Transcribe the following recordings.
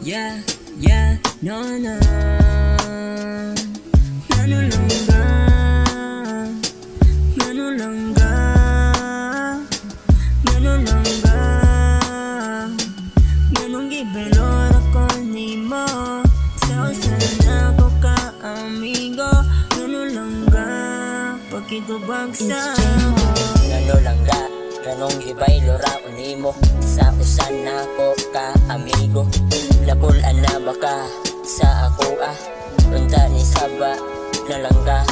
yeah, yeah, no, no. Ganun lang ba? Ganun lang ba? Ganun lang ba? Ganun gibelor ako ni mo. Sa usan ako ka amigo. Ganun lang ba? Pagkitubag sa ako. Ganun lang ga, ganong gibaylor ako ni mo. Sa usan ako ka amigo. Lapulan na baka sa ako unta ni saba na lang ka.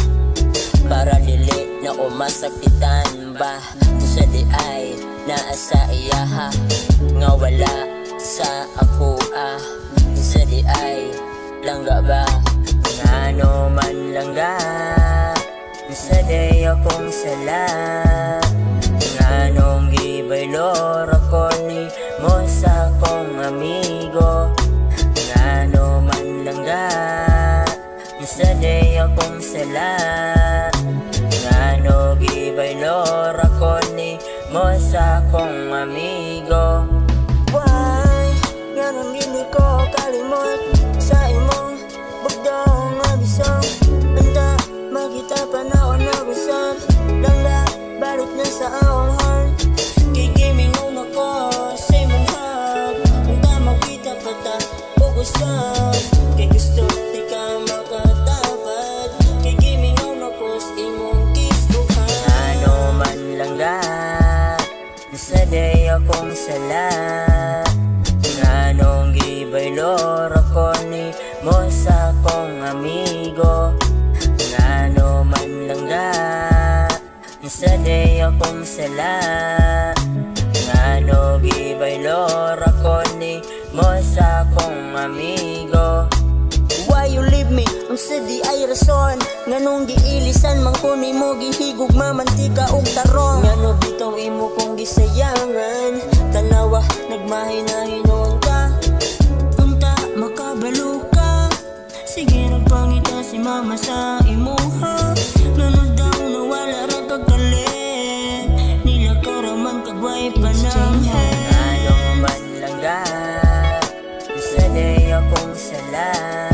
Para dili na umasakitan ba. Sa di ay naasa iyaha. Nga wala sa ako Sa di ay langga ba. Ngano man langga. Sa di akong sala. Nganong gibaylor ako ni mo sa kong amigo. Ngano man langga. Sa di akong sala. Ngano gibaylor ako ni mo sa kong amigo. Why? Ganun dili ko kalimot sa imong bugdong abisong. Banda, makita pa na ako nag-usap. Langga, balik na sa akong heart. Kikimingon ako sa imong hug. Banda, makita pa ta pag-usap. Kay gusto di ka makatapat. Kikimingon ako sa imong kiss bukan. Ngano man langga. Sa di akong sala. Nganong gibaylor ako ni mo sa kong amigo. Ngano man langga. Sa di akong sala. Ngano gibaylor ako ni mo sa kong amigo. Why you leave me? Ang sa di ay rason. Nganong giilisan man ko ni mo gihigog mamantika og tarong. Ngano bitaw imo kong gisayangan. Tanawa nagmahinahinon ka. Unta makabalo ka. Sige nagpangita si mama sa imuha. Ngano daw nawala ra kagalit. Nila karaman kagway pananghe. Ngano man langga. Sa di akong sala.